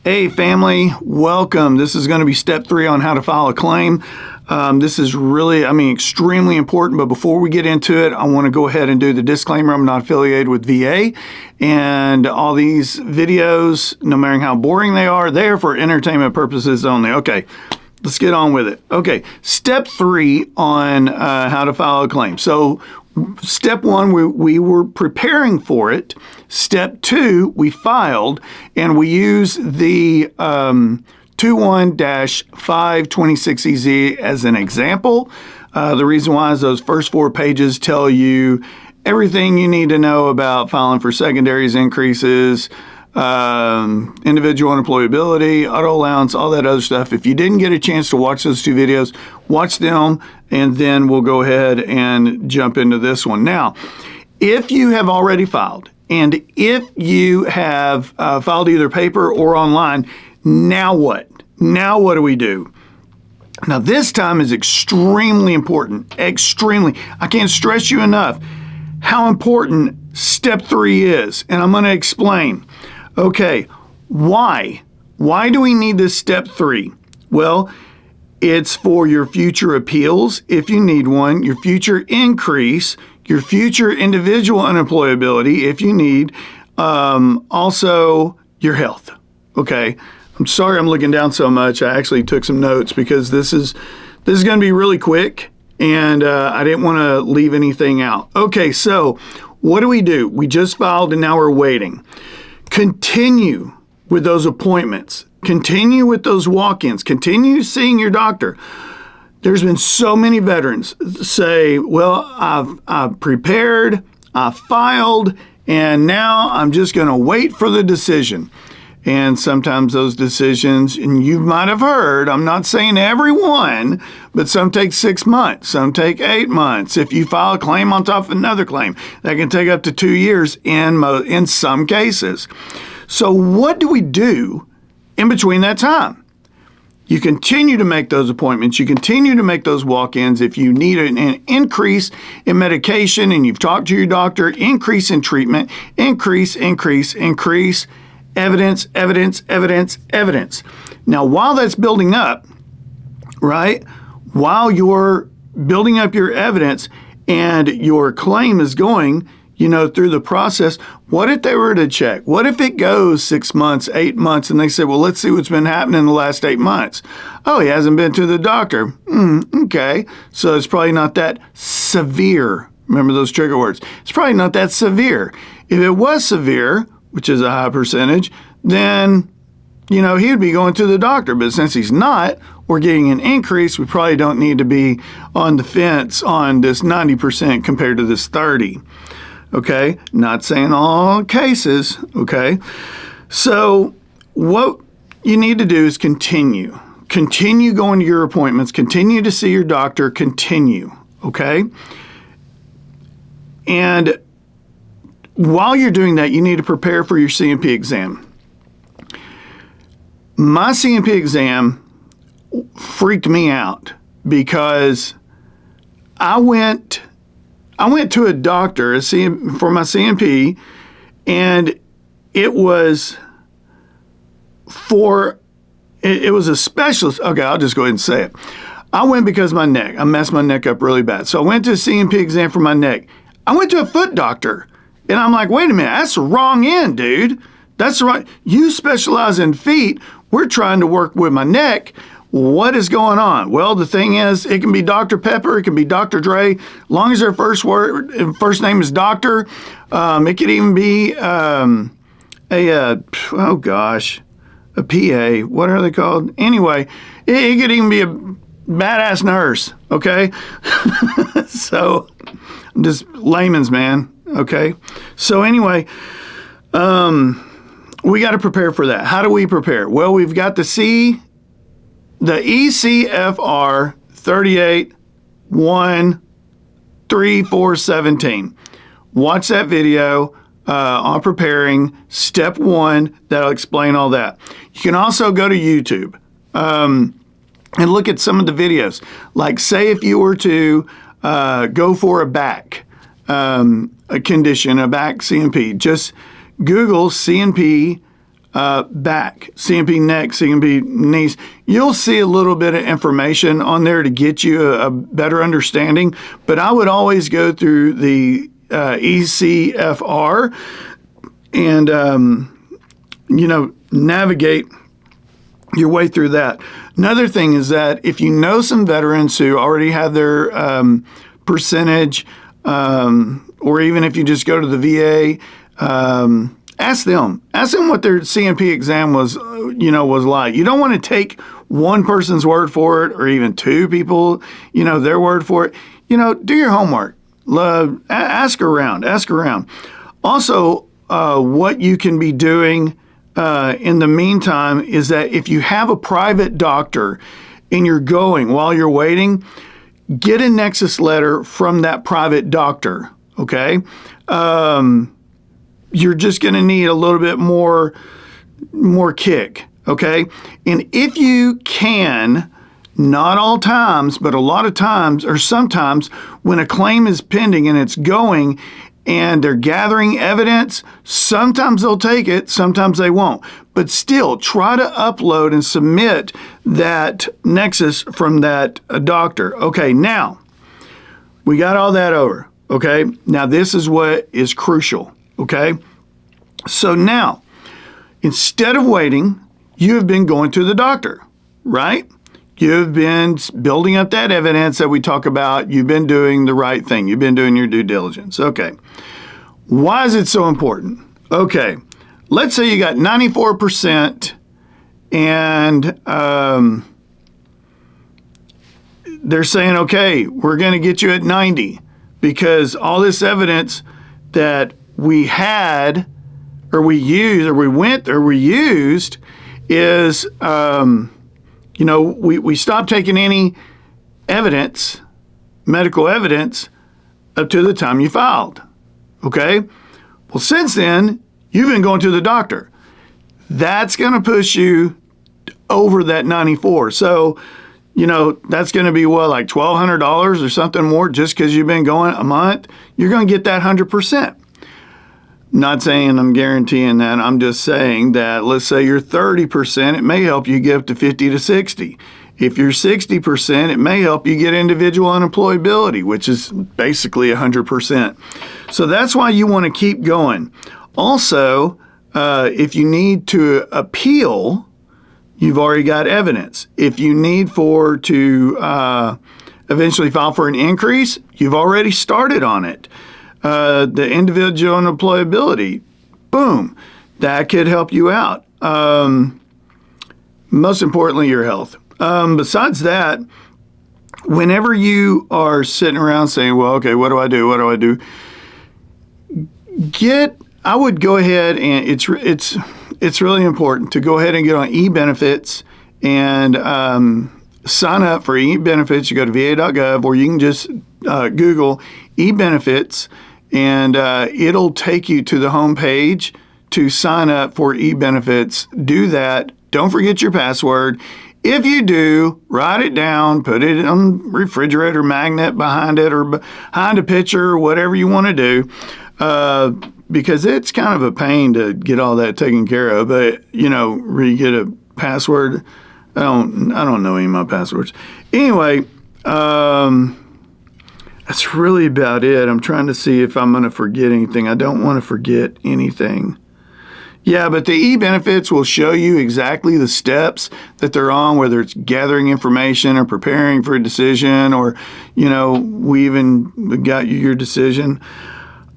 Hey family, welcome. This is going to be step 3 on how to file a claim. This is really, extremely important, but before we get into it, I want to go ahead and do the disclaimer. I'm not affiliated with VA, and all these videos, no matter how boring they are, they're for entertainment purposes only. Okay, let's get on with it. Okay, step 3 on how to file a claim. So step 1, we were preparing for it. Step 2, we filed, and we use the 21-526EZ as an example. The reason why is those first 4 pages tell you everything you need to know about filing for secondaries, increases, individual unemployability, auto allowance, all that other stuff. If you didn't get a chance to watch those 2 videos, watch them, and then we'll go ahead and jump into this one. Now, if you have already filed, and if you have filed either paper or online, now what? Now what do we do? Now this time is extremely important, extremely. I can't stress you enough how important step 3 is, and I'm going to explain. Okay, why? Why do we need this step 3? Well, it's for your future appeals, if you need one, your future increase, your future individual unemployability, if you need, also your health, okay? I'm sorry I'm looking down so much. I actually took some notes because this is going to be really quick, and I didn't want to leave anything out. Okay, so what do? We just filed, and now we're waiting. Continue with those appointments. Continue with those walk-ins. Continue seeing your doctor. There's been so many veterans say, well, I've prepared, I filed, and now I'm just going to wait for the decision. And sometimes those decisions, and you might have heard, I'm not saying every one, but some take 6 months, some take 8 months. If you file a claim on top of another claim, that can take up to 2 years in some cases. So what do we do in between that time? You continue to make those appointments. You continue to make those walk-ins. If you need an increase in medication and you've talked to your doctor, increase in treatment, increase. Evidence. Now, while that's building up, right, while you're building up your evidence and your claim is going, through the process, what if they were to check? What if it goes 6 months, 8 months, and they say, well, let's see what's been happening in the last 8 months. Oh, he hasn't been to the doctor. Okay, so it's probably not that severe. Remember those trigger words. It's probably not that severe. If it was severe, which is a high percentage, then, he would be going to the doctor. But since he's not, we're getting an increase. We probably don't need to be on the fence on this 90% compared to this 30%. Okay? Not saying all cases. Okay? So what you need to do is continue. Continue going to your appointments. Continue to see your doctor. Continue. Okay? And while you're doing that, you need to prepare for your C&P exam. My C&P exam freaked me out because I went to a doctor for my C&P, and it was a specialist. Okay, I'll just go ahead and say it. I went because of my neck. I messed my neck up really bad. So I went to a C&P exam for my neck. I went to a foot doctor. And I'm like, wait a minute, that's the wrong end, dude. That's the right. You specialize in feet. We're trying to work with my neck. What is going on? Well, the thing is, it can be Dr. Pepper, it can be Dr. Dre. As long as their first name is Doctor. It could even be a PA. What are they called? Anyway, it could even be a badass nurse. Okay, so I'm just layman's man. Okay, so anyway, we got to prepare for that. How do we prepare? Well, we've got the ECFR 38-1-3417. Watch that video on preparing step 1. That'll explain all that. You can also go to YouTube and look at some of the videos. Like, say if you were to go for a back a condition, a back C&P. Just Google C&P back, CMP neck, CMP knees. You'll see a little bit of information on there to get you a better understanding, but I would always go through the ECFR and, navigate your way through that. Another thing is that if you know some veterans who already have their percentage, or even if you just go to the VA, ask them what their CMP exam was like. You don't want to take one person's word for it or even two people, their word for it. Do your homework. Ask around. Also, what you can be doing in the meantime is that if you have a private doctor and you're going while you're waiting, get a Nexus letter from that private doctor, okay? You're just going to need a little bit more kick, okay? And if you can, not all times, but a lot of times or sometimes when a claim is pending and it's going and they're gathering evidence, sometimes they'll take it, sometimes they won't. But still, try to upload and submit that Nexus from that doctor. Okay, now, we got all that over, okay? Now, this is what is crucial, okay? So now, instead of waiting, you have been going to the doctor, right? You've been building up that evidence that we talk about. You've been doing the right thing. You've been doing your due diligence. Okay. Why is it so important? Okay. Let's say you got 94% and they're saying, okay, we're going to get you at 90 because all this evidence that we had or we used or we used is, we stopped taking any evidence, medical evidence, up to the time you filed, okay? Well, since then, you've been going to the doctor. That's going to push you over that 94. So, that's going to be like $1,200 or something more just because you've been going a month. You're going to get that 100%. Not saying I'm guaranteeing that. I'm just saying that let's say you're 30%, it may help you get up to 50 to 60. If you're 60%, it may help you get individual unemployability, which is basically 100%. So that's why you want to keep going. Also, if you need to appeal, you've already got evidence. If you need to eventually file for an increase, you've already started on it. The individual unemployability, boom, that could help you out. Most importantly, your health. Besides that, whenever you are sitting around saying, well, okay, what do I do? I would go ahead and it's really important to go ahead and get on eBenefits and sign up for eBenefits. You go to va.gov or you can just Google eBenefits and it'll take you to the home page to sign up for eBenefits. Do that. Don't forget your password. If you do, write it down, put it on refrigerator magnet behind it or behind a picture, whatever you want to do, because it's kind of a pain to get all that taken care of. But, where you get a password, I don't know any of my passwords. Anyway, that's really about it. I'm trying to see if I'm going to forget anything. I don't want to forget anything. Yeah, but the eBenefits will show you exactly the steps that they're on, whether it's gathering information or preparing for a decision or, we even got you your decision.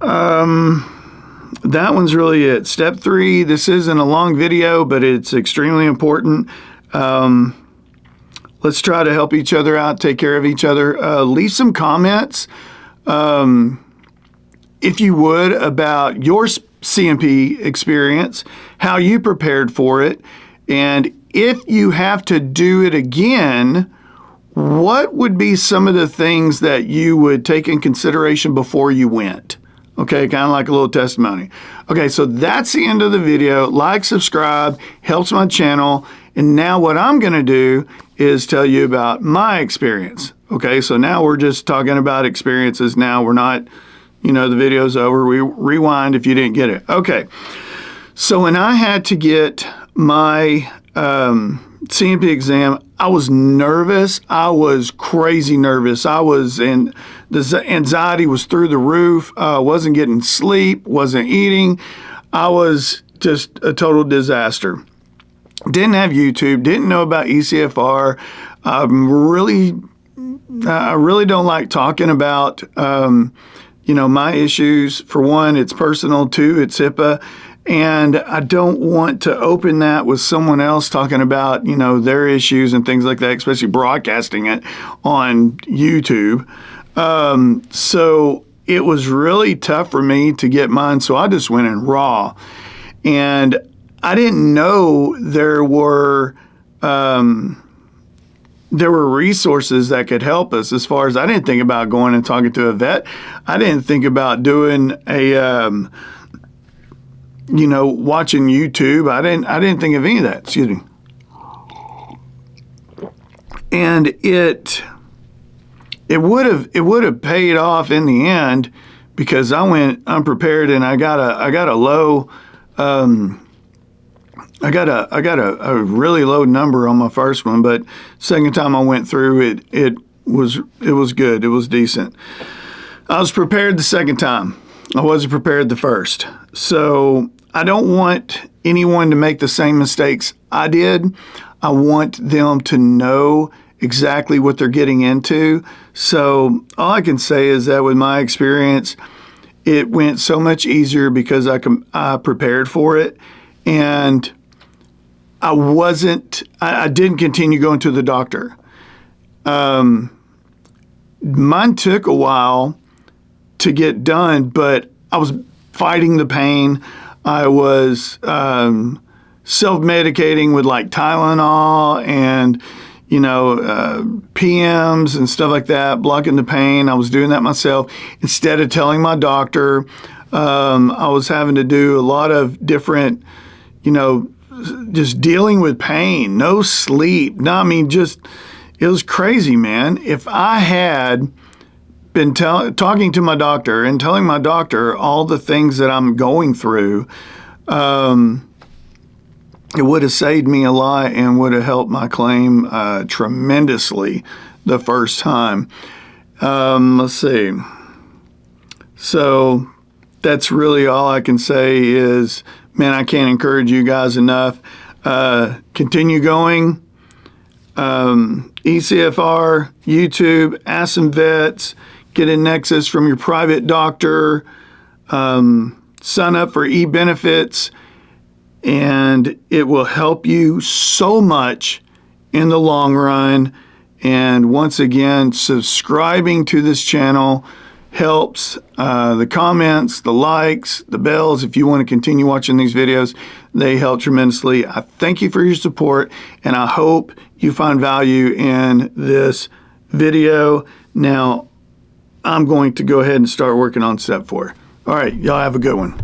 That one's really it. Step 3, this isn't a long video, but it's extremely important. Let's try to help each other out, take care of each other. Leave some comments, if you would, about your CMP experience, how you prepared for it, and if you have to do it again, what would be some of the things that you would take in consideration before you went? Okay, kind of like a little testimony. Okay, so that's the end of the video. Like, subscribe, helps my channel. And now what I'm going to do is tell you about my experience. Okay, so now we're just talking about experiences. Now we're not, the video's over. We rewind if you didn't get it. Okay, So when I had to get my CMP exam, I was nervous. I was crazy nervous. The anxiety was through the roof. Wasn't getting sleep, wasn't eating. I was just a total disaster. Didn't have YouTube, didn't know about ECFR. I really don't like talking about, my issues. For one, it's personal. Two, it's HIPAA. And I don't want to open that with someone else talking about, their issues and things like that, especially broadcasting it on YouTube. So it was really tough for me to get mine. So I just went in raw. And I didn't know there were resources that could help us. As far as, I didn't think about going and talking to a vet. I didn't think about doing watching YouTube. I didn't think of any of that. Excuse me. And it would have paid off in the end, because I went unprepared and I got a low. I got a really low number on my first one, but second time I went through it was good. It was decent. I was prepared the second time. I wasn't prepared the first. So I don't want anyone to make the same mistakes I did. I want them to know exactly what they're getting into. So all I can say is that with my experience, it went so much easier because I prepared for it, and I didn't continue going to the doctor. Mine took a while to get done, but I was fighting the pain. I was self-medicating with like Tylenol and, PMs and stuff like that, blocking the pain. I was doing that myself instead of telling my doctor. I was having to do a lot of different, just dealing with pain, no sleep. It was crazy, man. If I had been talking to my doctor and telling my doctor all the things that I'm going through, it would have saved me a lot and would have helped my claim tremendously the first time. Let's see. So that's really all I can say is, man, I can't encourage you guys enough. Continue going. ECFR, YouTube, ask some vets, get a Nexus from your private doctor, sign up for e-benefits, and it will help you so much in the long run. And once again, subscribing to this channel helps. The comments, the likes, the bells, if you want to continue watching these videos, they help tremendously. I thank you for your support, and I hope you find value in this video. Now, I'm going to go ahead and start working on step 4. All right, y'all have a good one.